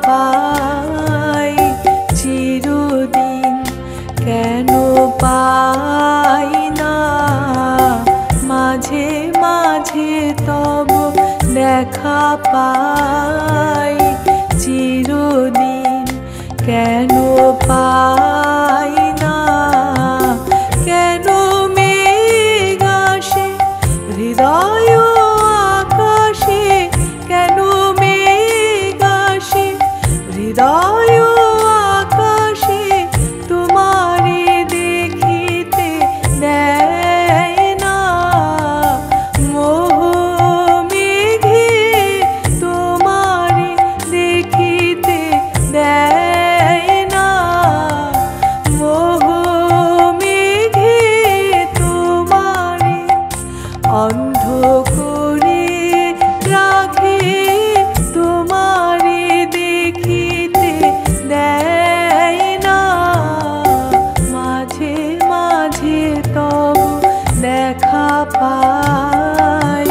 পাই চিরদিন কেন পাই না মাঝে মাঝে তব দেখা পাই চিরদিন কেন পাই না কেন মেঘ আসে হৃদয় আকাশে কেন মেঘ আসে হৃদয় আকাশে তোমারে দেখিতে দেয় না মোহ মেঘে তোমারে দেখিতে দেয় না মোহ মেঘে তোমারে অন্ধ করে রাখে তোমারে দেখিতে দেয় না মাঝে মাঝে তব দেখা পাই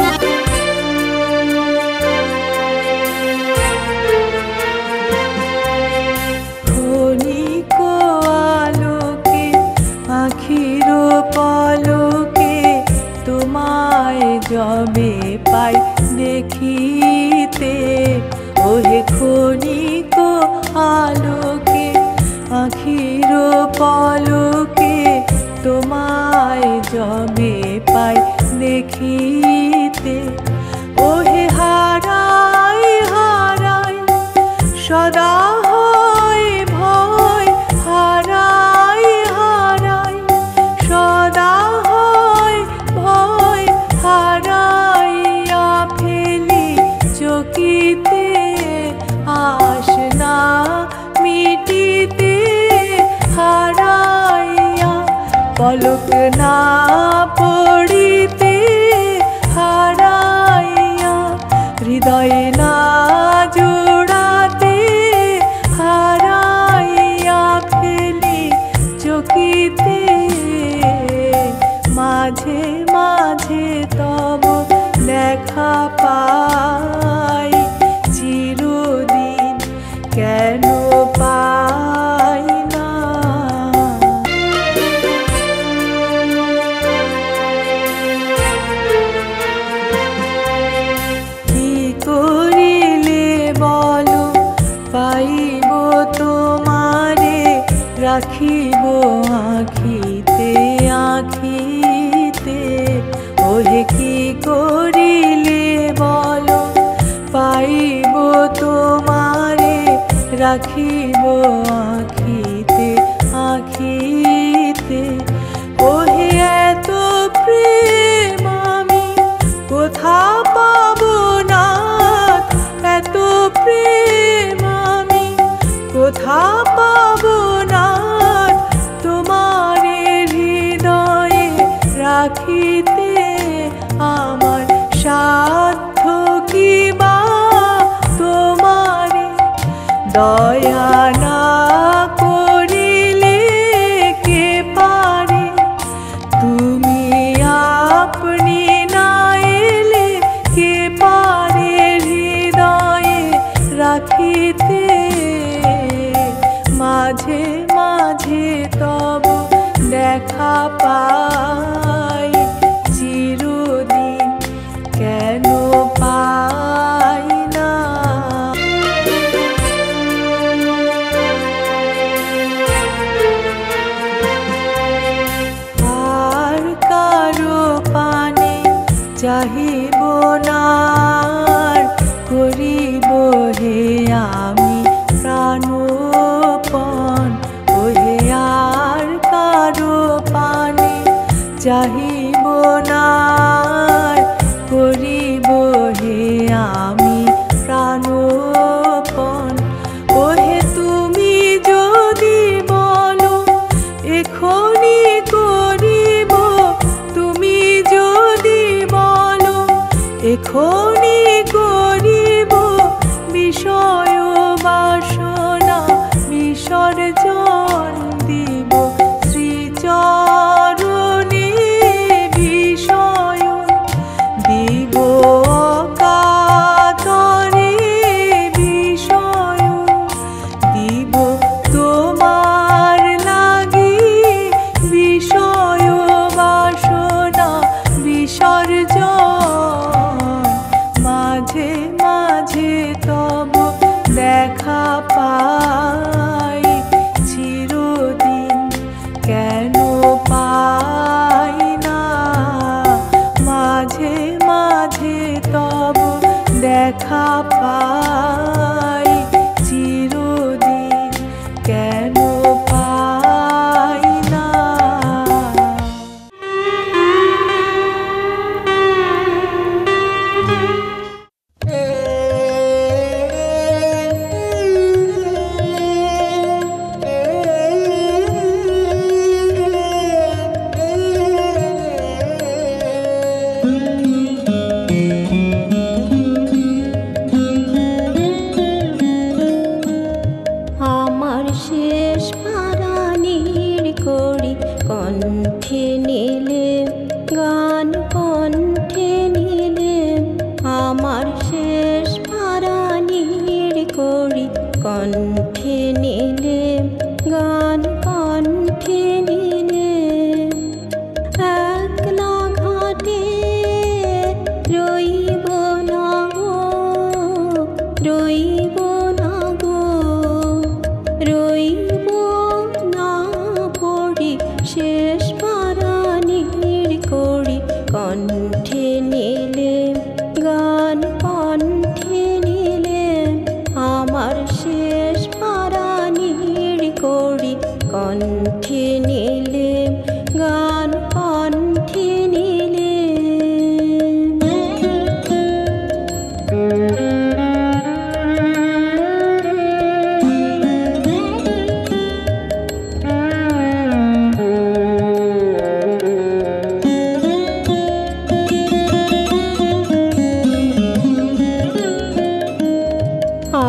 ক্ষণিক আলোকে আখির পলকে তোমায় যবে পাই দেখিতে ওহে ক্ষণিক আলোকে আখির পলকে তোমায় যবে পাই দেখিতে ওহে হারাই হারাই সদা হয় ভয় হারাই হারাই সদা হয় ভয় হারাইয়া ফেলি চকিতে আশ না মিটিতে হারাইয়া পলক না পড়িতে হারাইয়া হৃদয়ে না জোড়াতে হারাইয়া ফেলি চকিতে মাঝে মাঝে তব দেখা পাই চিরদিন কেন পাই না কি করিলে বলো পাইব তোমারে রাখিব আখিতে আখিতে ওহে কি করিলে বলো পাইব তোমারে রাখিব আখিতে আখিতে ওহে এত প্রেম আমি কোথা পাবো না এত প্রেম আমি কোথা পাবো না তোমারে হৃদয়ে রাখিতে আমার সাধ্য কি বা তোমারে দয়া না করিলে কে পারে তুমি আপনি না এলে কে পারে হৃদয়ে রাখিতে মাঝে মাঝে তব দেখা পাই চিরদিন কেন পাই না আর কারো পানে চাহিব না করিব হে আমি প্রাণপণ ওহে আর কারো পানে মাঝে তব দেখা পাই চিরদিন কেন পাই না মাঝে মাঝে তব দেখা পাই চিরদিন কেন পাই না। আমার শেষ পারানির করি কণ্ঠে নিলে গান কণ্ঠে নিলে আমার শেষ পারানির করি কণ্ঠে নিলে গান কণ্ঠে নিলে একলা ঘাটে রইব না গো রইব না গো রইব না পড়ি শেষ পারানির করি কণ্ঠে নিলে গান কণ্ঠে নিলে আমার শেষ পারানির করি কণ্ঠে নিলে গান কণ্ঠে নিলে।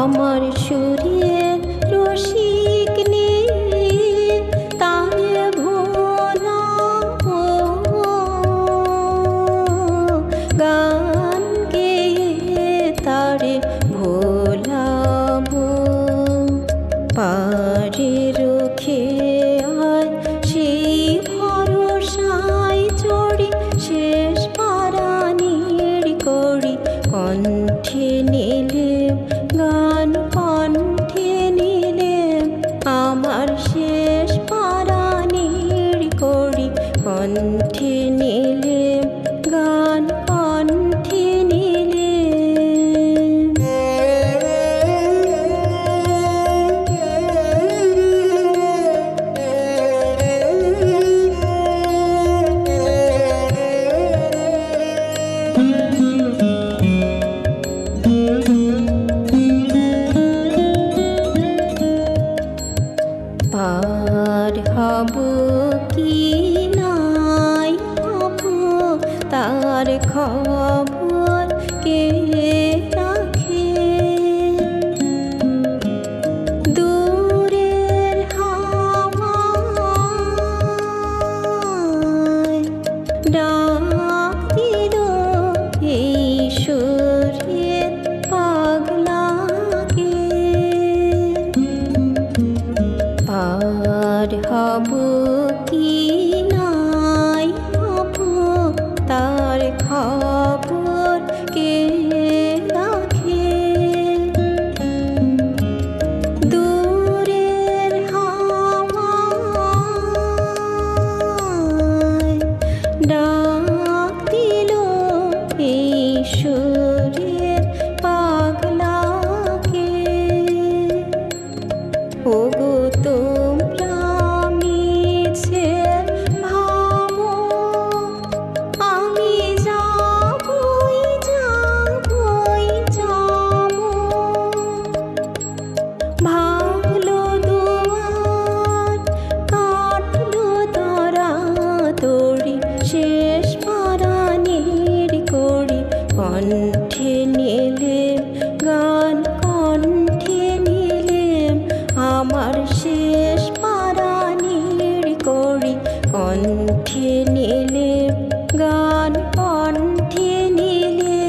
আমার সুরের রসিক নিয়ে তারে ভোলাবো গান গেয়ে তারে ভোলাবো পারে রুখে আয় সেই ভরসায় চড়ি শেষ পারানির করি কণ্ঠে নিলে গান কণ্ঠে নিলে আমার শেষ পারানির করি কণ্ঠে নিলে গান কণ্ঠে নিলে। পার হব কি নাই হব তার খবর কে রাখে দূরের হাওয়ায় ডাক দিল এই সুরের পাগলাকে পার হব কি নাই হব তার খবর কে রাখে দূরের হাওয়ায় ডাক দিল এই সুরের পাগলাকে ওগো তোমরা মিছে ভাবো আমি যাবই যাবই যাব ভাঙলো দুয়ার কাটলো ধরা তোরি শেষ পারানির করি কণ্ঠে নিলে গান কণ্ঠে নিলে আমার শেষ পারানির করি কণ্ঠে নিলে গান কণ্ঠে নিলে।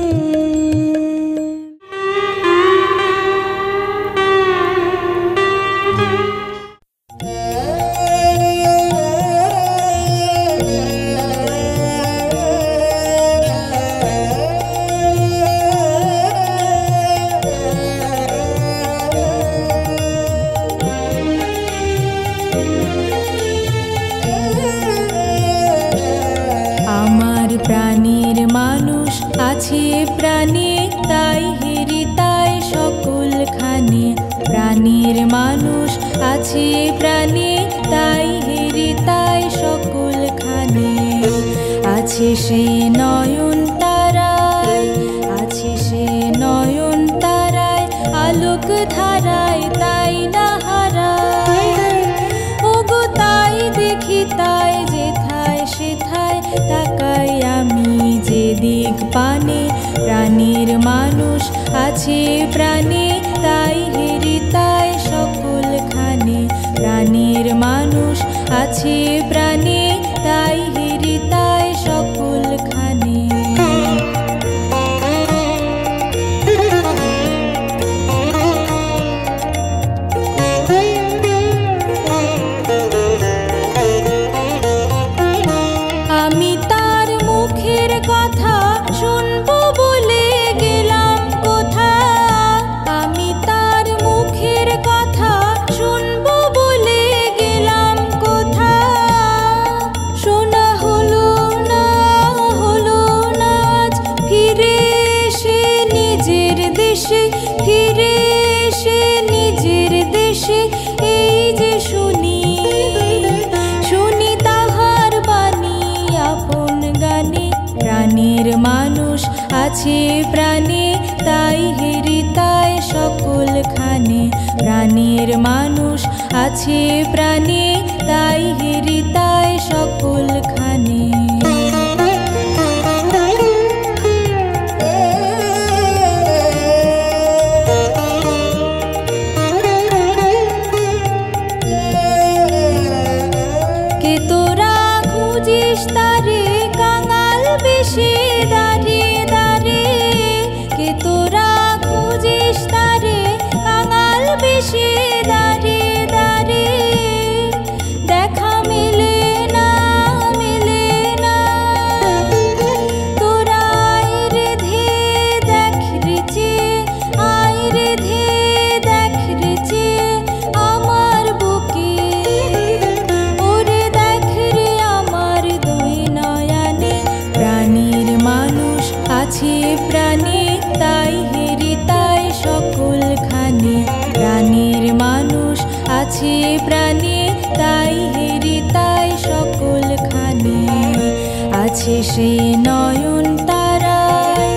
আছে প্রাণে তাই হেরি তাই সকলখানে আছে সে নয়ন তারায় আছে সে নয়ন তারায় আলোক ধারায় তাই না হারায় ওগো তাই দেখি তাই যেথায় সেথায় তাকাই আমি যে দিক পানে প্রাণের মানুষ আছে প্রাণে তাই হেরি তাই সকলখানে প্রাণের মানুষ আছে প্রাণে তাই হেরি তাই সকলখানে আমি তার মুখের কথা শুনবো বলে গেলাম কোথা আমি তার মুখের কথা শুনবো বলে গেলাম কোথা শোনা হলো না আজ ফিরে এসে নিজের দেশে ফিরে এসে নিজের দেশে এই যে শুনি শুনি তাহার বাণী আপন গানে প্রাণের মানুষ আছে প্রাণে তাই হেরি তাই সকলখানে প্রাণের মানুষ আছে প্রাণে তাই হেরি তাই সকলখানে কে তোরা খুঁজিস তারে কাঙাল বেশে দাঁড়িয়ে দাঁড়িয়ে কে তোরা খুঁজিস তারে কাঙাল বেশে দাঁড়িয়ে দাঁড়িয়ে দেখা মেলে না তোরা আয় রে ধে দেখ রে চেয়ে আয় রে ধে দেখ রে চেয়ে আমার বুকে ওরে দেখ রে আমার দুই নয়নে প্রাণের মানুষ আছে প্রাণে তাই হেরি তাই সকলখানে প্রাণের মানুষ আছে প্রাণে তাই হেরি তাই সকলখানে আছে সে নয়ন তারায়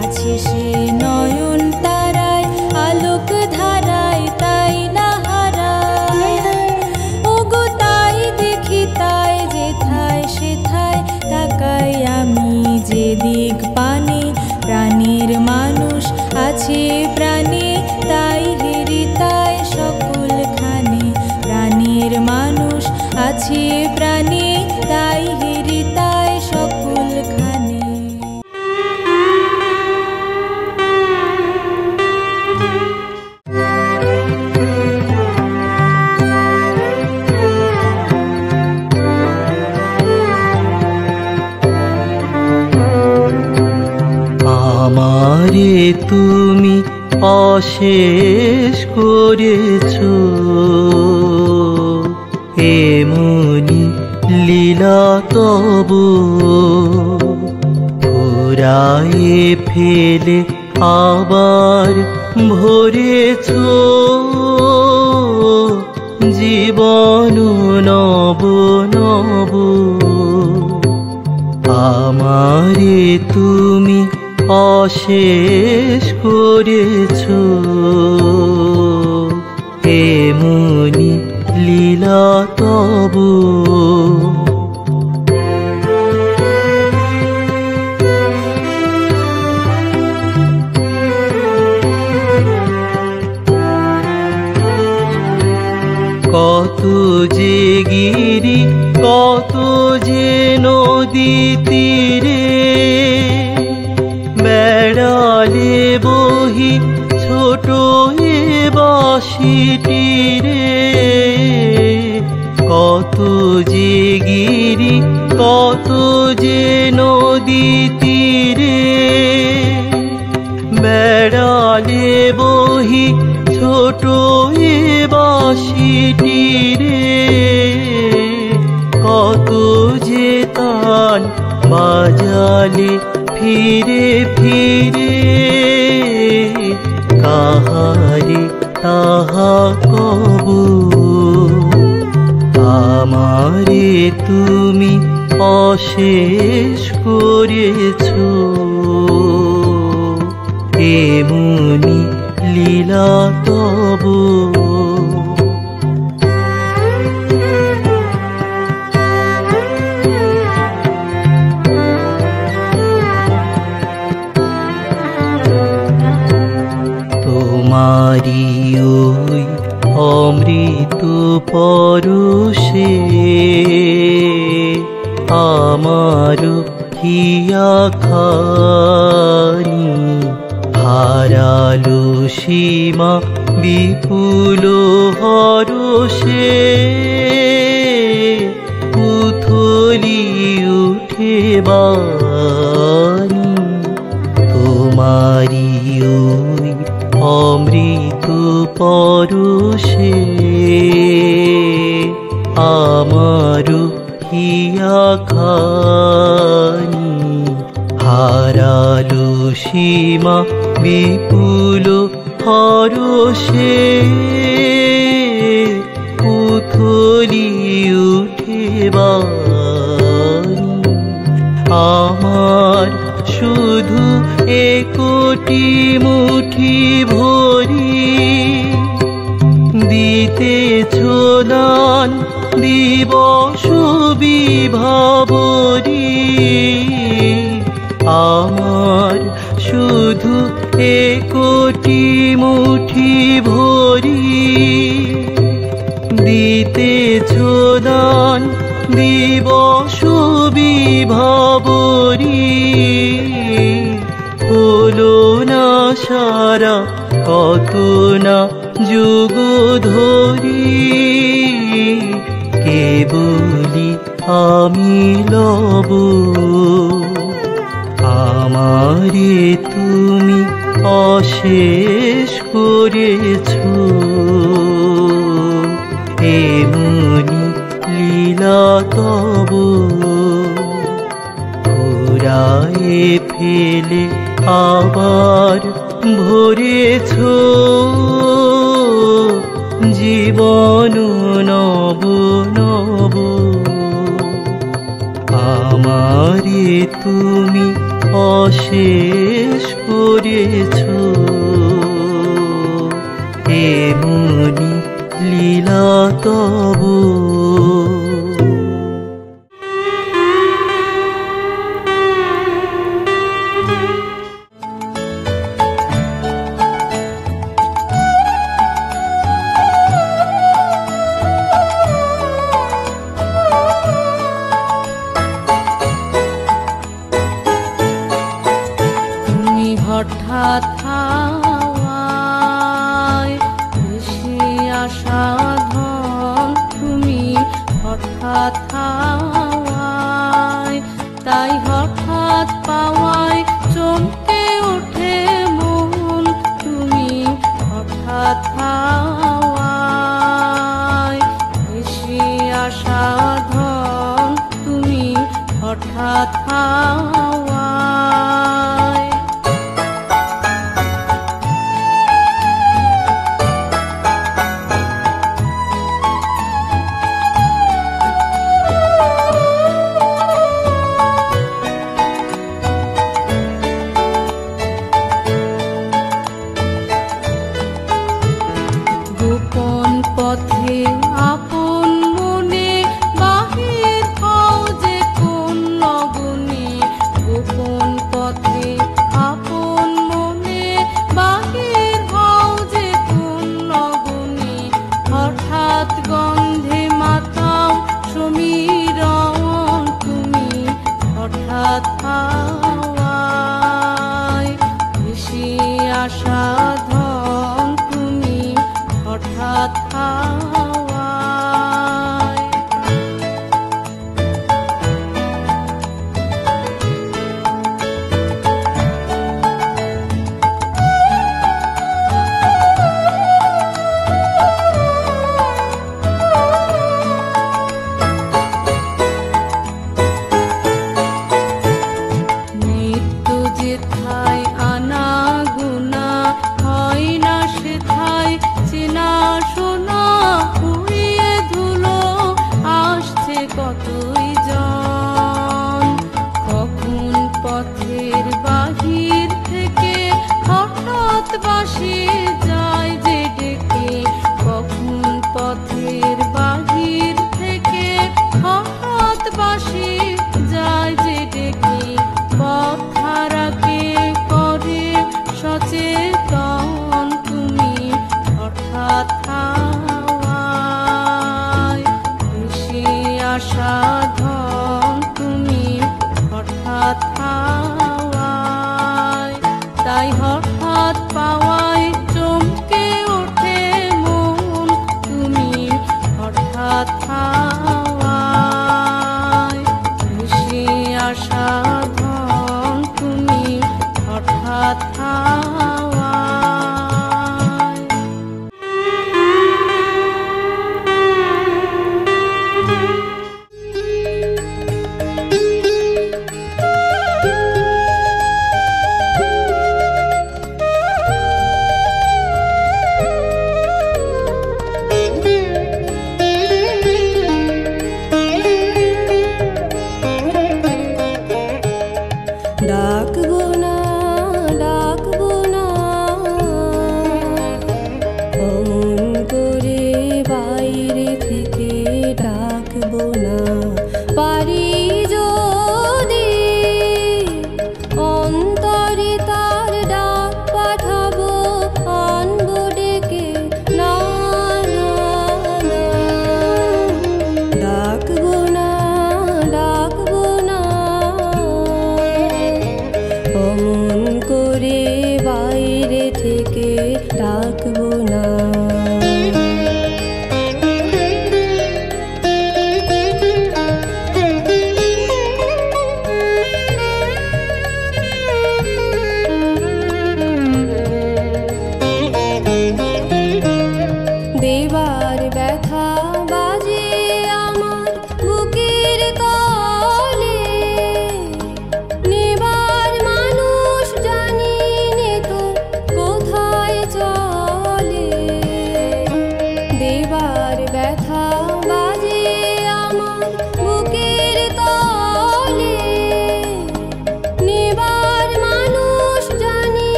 আছে সে নয়ন তারায় আলোক ধারায় তাই না হারায় ওগো তাই দেখি তাই যেথায় সেথায় তাকাই আমি যে দিক পানে প্রাণের মানুষ আছে প্রাণে তাই হেরি তাই সকলখানে প্রাণের মানুষ আছে প্রাণে তাই হেরি তাই সকলখানে আমারে তুমি অশেষ করেছো এমনি লীলা তব ফুরায়ে ফেলে আবার ভরেছো জীবন নব নব আমারে তুমি অশেষ করেছো এমনি লীলা তব কত যে গিরি কত যে নদী তীরে বেড়ালে বহি ছোট এ বাঁশিটি রে কত যে গিরি কত যে নদী তীরে বেড়ালে বহি ছোট এ বাঁশিটি রে কত যে তান বাজালে ফিরে ফিরে কাহারে তাহা কব আমারে তুমি অশেষ করেছো, এমনি লীলা তব। তোমারি ওই অমৃত পরশে আমার হিয়া খানি হারালো সীমা বিপুল হরষে, উথলি উঠে বাণী তোমারি ওই অমৃত পরশে আমার হিয়া খানি হারালো সীমা বিপুল হরষে, উথলি উঠে বাণী আমার শুধু একটি মুঠি ভরি দিতেছ দান দিবস বিভাবরী। আমার শুধু একটি মুঠি ভরি দিতেছ দান দিবস বিভাবরী। হলো না সারা কত না যুগ ধরি, কেবলি আমি লব। আমারে তুমি অশেষ করেছো, এমনি লীলা তব। ফুরায়ে ফেলে আবার ভরেছ জীবন নব নব। আমারে তুমি অশেষ করেছো, এমনি লীলা তব। হঠাৎ হাওয়ায় ভেসে আসা ধন, তুমি হঠাৎ হাওয়ায়, তাই হঠাৎ পাওয়ায় চমকে ওঠে মন। তুমি হঠাৎ হাওয়ায় ভেসে আসা ধন, তুমি হঠাৎ হাওয়ায়।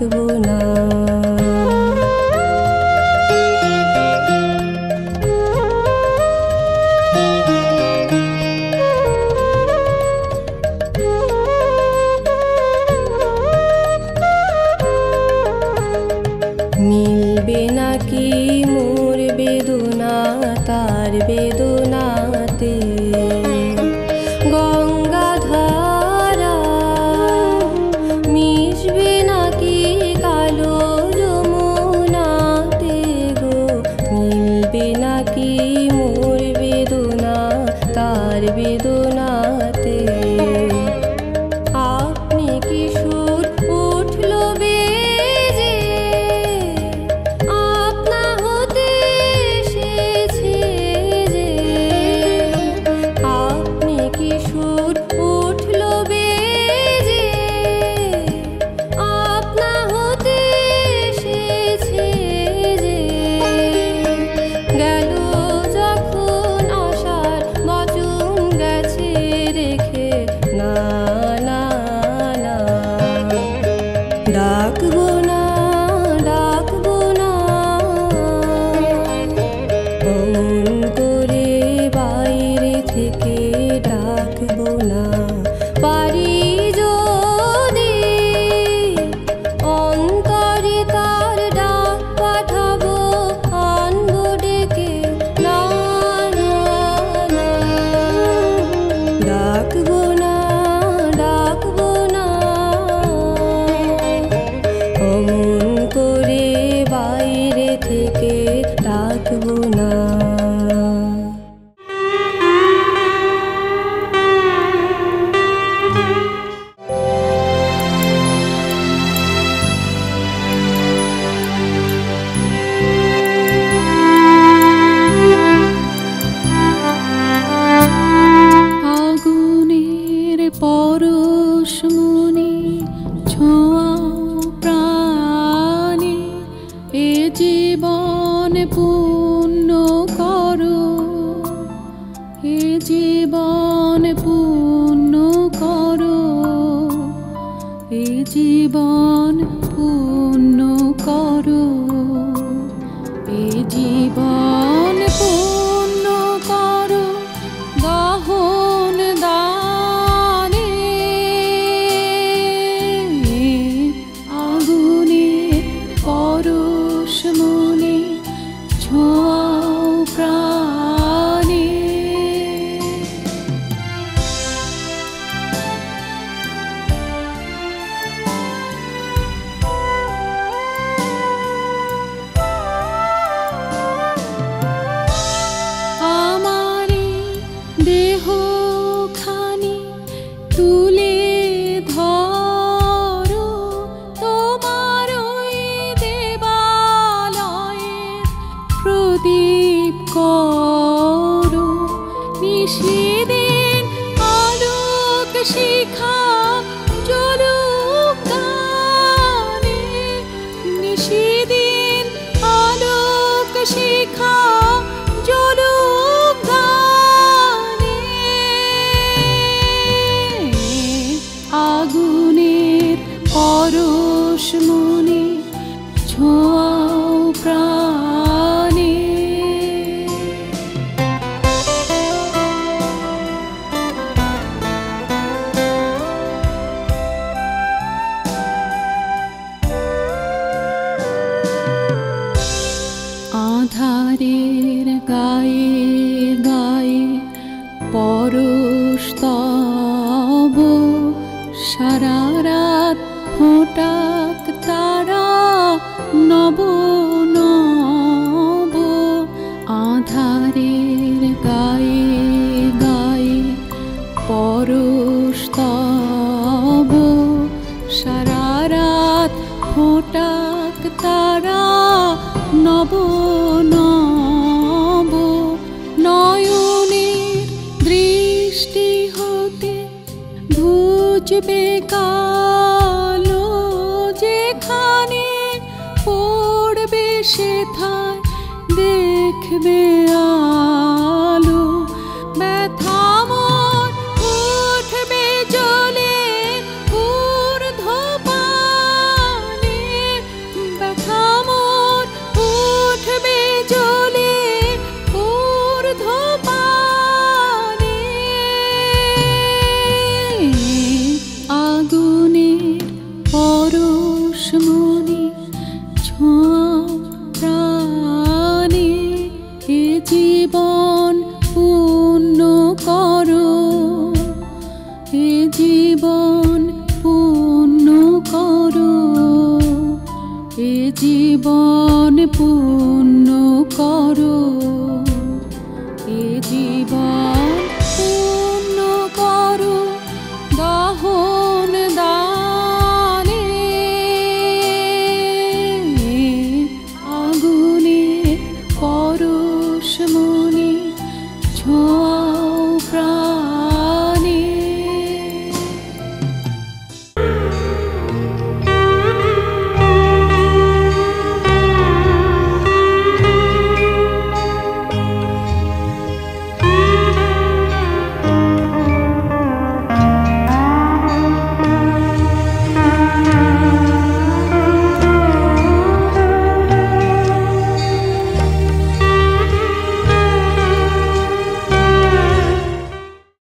ডাকবো না। মিলবে নাকি মোর বেদনা তার বেদনাতে, গঙ্গাধারা মিশবে নাকি কালো যমুনাতে গো, মিলবে নাকি মোর বেদনা তার বেদনাতে। আপনি কি সুর উঠল বেজে, আপনা হতে এসেছে যে, আপনি কি সুর উঠল বেজে, আপনা হতে এসেছে যে। গেল যখন আশার বচন গেছে রেখে, না না না ডাকবো না, ডাকবো না। অমন করে বাইরে থেকে ডাকবো না। পারি যদি অন্তরে তার ডাক পাঠাবো, আনবো ডেকে, না না না ডাকবো না, ডাকবো না। অমন করে বাইরে থেকে ডাকবো না। আগুনের পরশ মনে ছোঁয়াও প্রাণে, এ জীবন পূর্ণ করো, এ জীবন পূর্ণ করো, এ জীবন পূর্ণ করো, এ জীবন পূর্ণ করো দহন দানে। আগুনের পরশ মনে ছোঁয়াও প্রাণে। আমারে দেহখানি তুলে ধরো, তোমার ওই দেবালয়ের প্রদীপ করো। নিশিদিন আলোক শিখা জ্বলুক গানে, নিশিদিন আলোক শিখা জ্বলুক গানে। আগুনের পরশ মনে ছোঁয়াও প্রাণে। আধারের গায়ে গায়ে পরশ তব, সারা রাত ফোটাক তারা নব নব। আধারের গায়ে গায়ে পরশ তব, সারা রাত ফোটাক তারা নব নব। নয়নের দৃষ্টি হতে ঘুচবে কালো, যেখানে পড়বে সেথায় দেখবে আলো। ব্যথা মন উঠবে জ্বলে ঊর্ধ্বপানে, জীবন পূর্ণ করো, এ জীবন পূর্ণ করো।